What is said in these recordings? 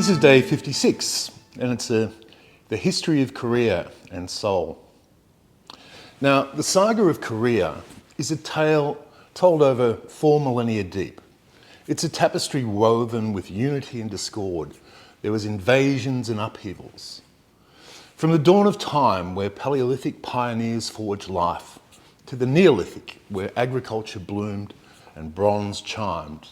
This is day 56, and it's the history of Korea and Seoul. Now, the saga of Korea is a tale told over 4 millennia deep. It's a tapestry woven with unity and discord. There was invasions and upheavals. From the dawn of time, where Paleolithic pioneers forged life, to the Neolithic, where agriculture bloomed and bronze chimed.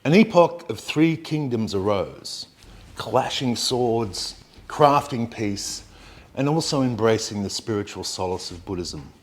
An epoch of 3 kingdoms arose, clashing swords, crafting peace, and also embracing the spiritual solace of Buddhism.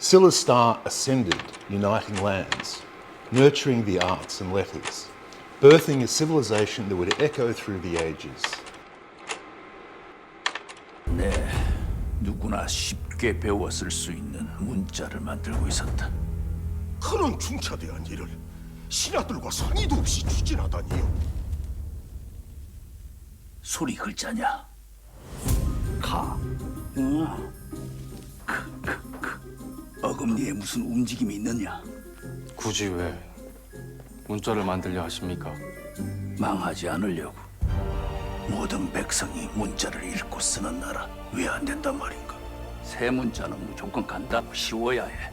Scylla's star ascended, uniting lands, nurturing the arts and letters, birthing a civilization that would echo through the ages. 네, 누구나 쉽게 배워 쓸 수 있는 문자를 만들고 있었다. 그런 중차대한 일을 신하들과 상의도 없이 추진하다니요. 소리 글자냐? 가. 어금니에 무슨 움직임이 있느냐? 굳이 왜 문자를 만들려 하십니까? 망하지 않으려고. 모든 백성이 문자를 읽고 쓰는 나라 왜 안 된단 말인가? 새 문자는 무조건 간단하고 쉬워야 해.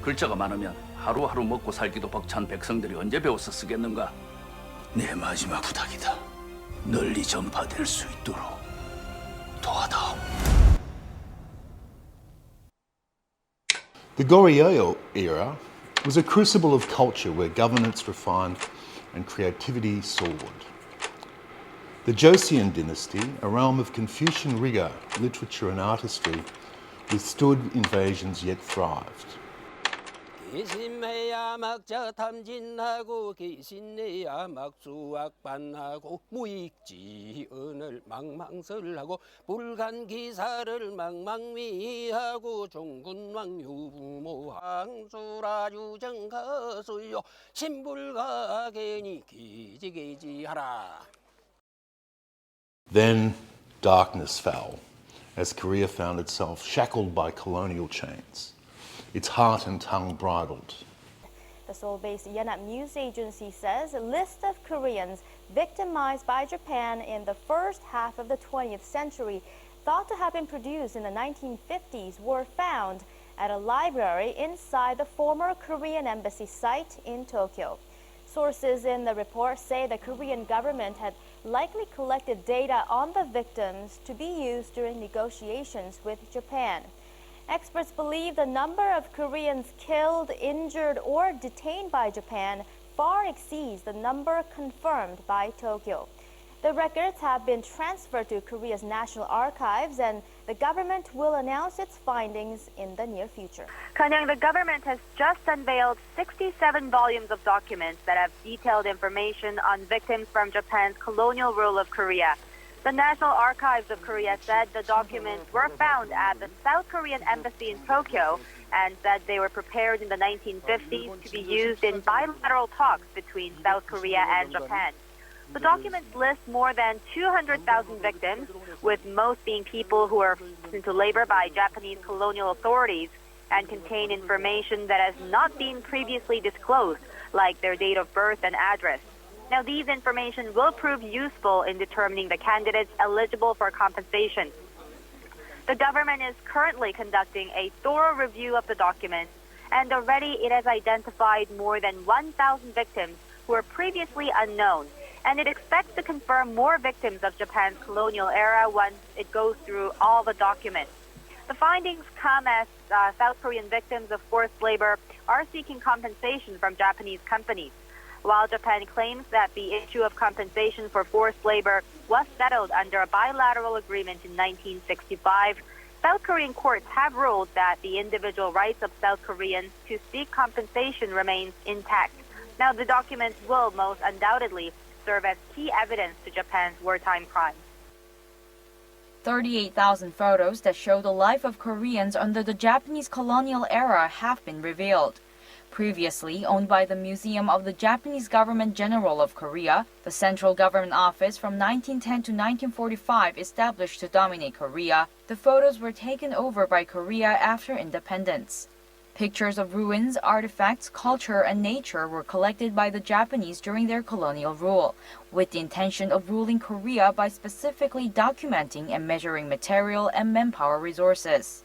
글자가 많으면 하루하루 먹고 살기도 벅찬 백성들이 언제 배워서 쓰겠는가? 내 마지막 부탁이다. 널리 전파될 수 있도록 도와다오. The Goryeo era was a crucible of culture where governance refined and creativity soared. The Joseon dynasty, a realm of Confucian rigour, literature and artistry, withstood invasions yet thrived. 기심해야 막자 탐진하고 기신해야 막 수학반하고 무익지언을 망망설하고 불간 기사를 망망미하고 종군왕 유부모 항수라 유정가수요 신불가게니 기지기지하라. Then darkness fell as Korea found itself shackled by colonial chains, its heart and tongue bridled. The Seoul-based Yonhap News Agency says a list of Koreans victimized by Japan in the first half of the 20th century, thought to have been produced in the 1950s, were found at a library inside the former Korean embassy site in Tokyo. Sources in the report say the Korean government had likely collected data on the victims to be used during negotiations with Japan. Experts believe the number of Koreans killed, injured, or detained by Japan far exceeds the number confirmed by Tokyo. The records have been transferred to Korea's National Archives, and the government will announce its findings in the near future. Kanyang, the government has just unveiled 67 volumes of documents that have detailed information on victims from Japan's colonial rule of Korea. The National Archives of Korea said the documents were found at the South Korean embassy in Tokyo and said they were prepared in the 1950s to be used in bilateral talks between South Korea and Japan. The documents list more than 200,000 victims, with most being people who were forced into labor by Japanese colonial authorities, and contain information that has not been previously disclosed, like their date of birth and address. Now, these information will prove useful in determining the candidates eligible for compensation. The government is currently conducting a thorough review of the documents, and already it has identified more than 1,000 victims who were previously unknown, and it expects to confirm more victims of Japan's colonial era once it goes through all the documents. The findings come as South Korean victims of forced labor are seeking compensation from Japanese companies. While Japan claims that the issue of compensation for forced labor was settled under a bilateral agreement in 1965, South Korean courts have ruled that the individual rights of South Koreans to seek compensation remains intact. Now, the documents will most undoubtedly serve as key evidence to Japan's wartime crimes. 38,000 photos that show the life of Koreans under the Japanese colonial era have been revealed. Previously owned by the Museum of the Japanese Government General of Korea, the central government office from 1910 to 1945 established to dominate Korea, the photos were taken over by Korea after independence. Pictures of ruins, artifacts, culture, and nature were collected by the Japanese during their colonial rule, with the intention of ruling Korea by specifically documenting and measuring material and manpower resources.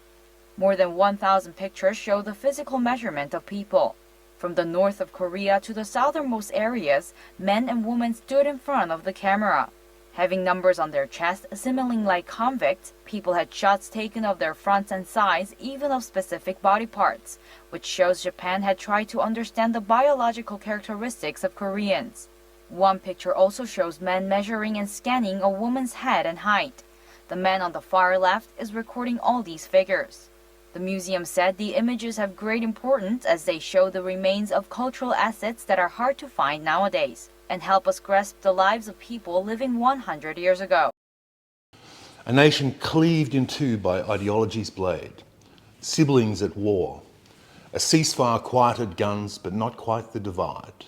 More than 1,000 pictures show the physical measurement of people. From the north of Korea to the southernmost areas, men and women stood in front of the camera. Having numbers on their chest, assimilating like convicts, people had shots taken of their fronts and sides, even of specific body parts, which shows Japan had tried to understand the biological characteristics of Koreans. One picture also shows men measuring and scanning a woman's head and height. The man on the far left is recording all these figures. The museum said the images have great importance as they show the remains of cultural assets that are hard to find nowadays and help us grasp the lives of people living 100 years ago. A nation cleaved in two by ideology's blade, siblings at war. A ceasefire quieted guns, but not quite the divide.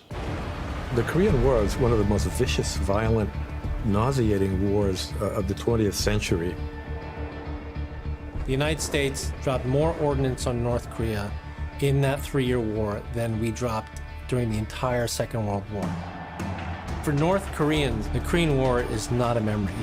The Korean War is one of the most vicious, violent, nauseating wars of the 20th century. The United States dropped more ordnance on North Korea in that 3-year war than we dropped during the entire Second World War. For North Koreans, the Korean War is not a memory.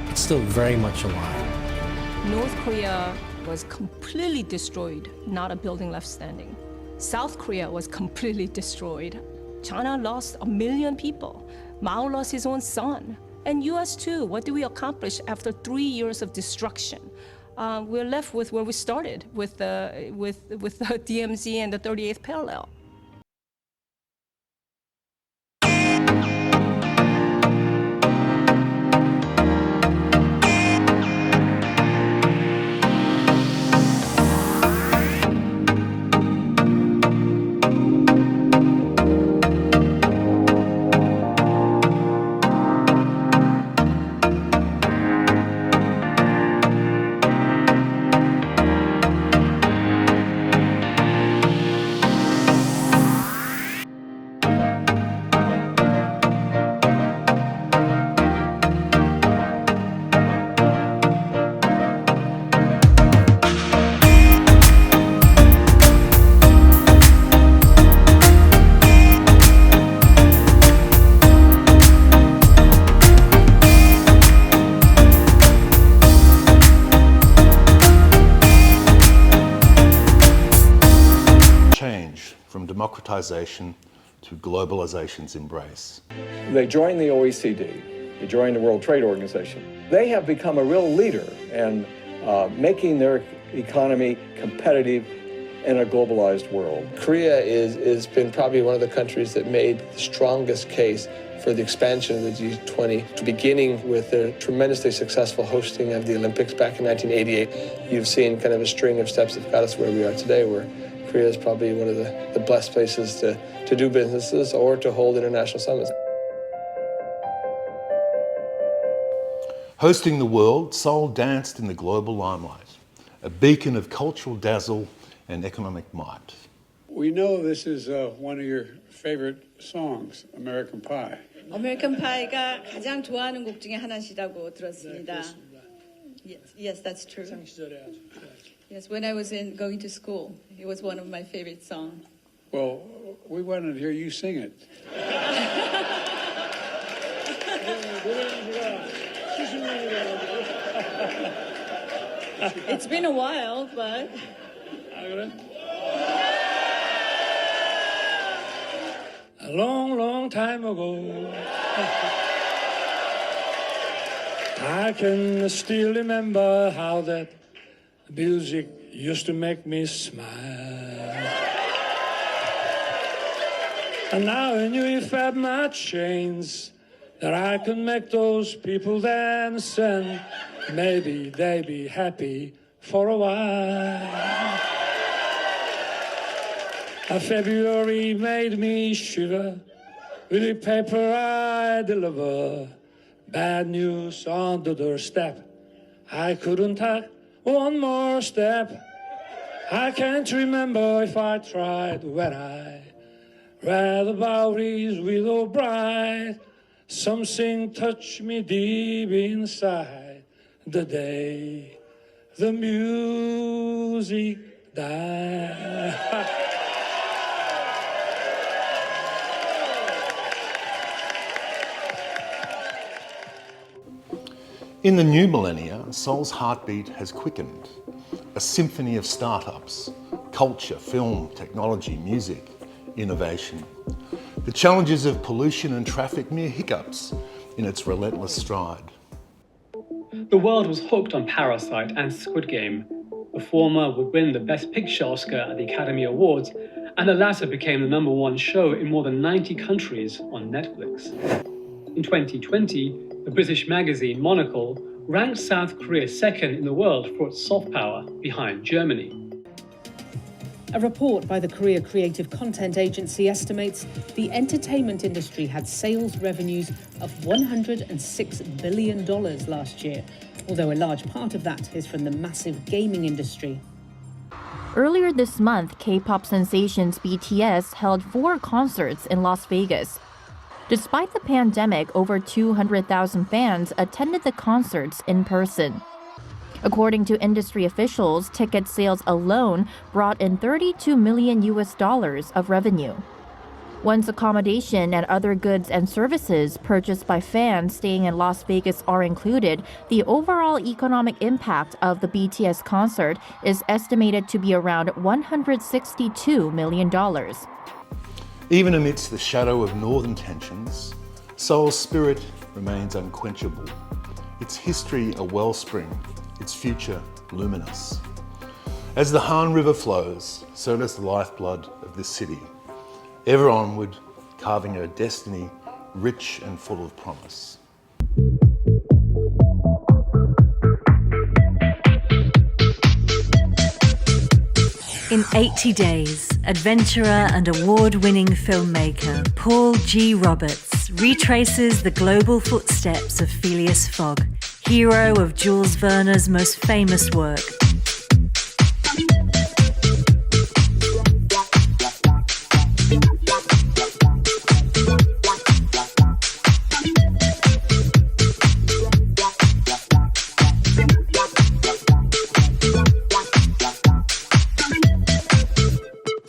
It's still very much alive. North Korea was completely destroyed, not a building left standing. South Korea was completely destroyed. China lost 1 million people. Mao lost his own son. And US too. What did we accomplish after 3 years of destruction? We're left with where we started, with the DMZ and the 38th parallel. From democratization to globalization's embrace. They joined the OECD, they joined the World Trade Organization. They have become a real leader in making their economy competitive in a globalized world. Korea has been probably one of the countries that made the strongest case for the expansion of the G20, beginning with their tremendously successful hosting of the Olympics back in 1988. You've seen kind of a string of steps that got us where we are today, where Korea is probably one of the best places to do businesses or to hold international summits. Hosting the world, Seoul danced in the global limelight, a beacon of cultural dazzle and economic might. We know this is one of your favorite songs, American Pie. American Pie가 가장 좋아하는 곡 중에 하나시라고 들었습니다. Yes, that's true. Yes, when I was going to school, it was one of my favorite songs. Well, we wanted to hear you sing it. It's been a while, but... A long, long time ago, I can still remember how that Music used to make me smile. And now I knew if I had my chains that I could make those people dance and maybe they'd be happy for a while. February made me shiver with the paper I deliver. Bad news on the doorstep. I couldn't take one more step. I can't remember if I tried when I read about his widow bride. Something touched me deep inside the day the music died. In the new millennia, soul's heartbeat has quickened. A symphony of startups, culture, film, technology, music, innovation. The challenges of pollution and traffic mere hiccups in its relentless stride. The world was hooked on Parasite and Squid Game. The former would win the Best Picture Oscar at the Academy Awards, and the latter became the #1 show in more than 90 countries on Netflix. In 2020, the British magazine Monocle ranked South Korea second in the world for its soft power, behind Germany. A report by the Korea Creative Content Agency estimates the entertainment industry had sales revenues of $106 billion last year, although a large part of that is from the massive gaming industry. Earlier this month, K-pop sensations BTS held 4 concerts in Las Vegas. Despite the pandemic, over 200,000 fans attended the concerts in person. According to industry officials, ticket sales alone brought in $32 million of revenue. Once accommodation and other goods and services purchased by fans staying in Las Vegas are included, the overall economic impact of the BTS concert is estimated to be around $162 million. Even amidst the shadow of northern tensions, Seoul's spirit remains unquenchable. Its history a wellspring, its future luminous. As the Han River flows, so does the lifeblood of this city, ever onward, carving a destiny rich and full of promise. In 80 Days, adventurer and award-winning filmmaker Paul G. Roberts retraces the global footsteps of Phileas Fogg, hero of Jules Verne's most famous work,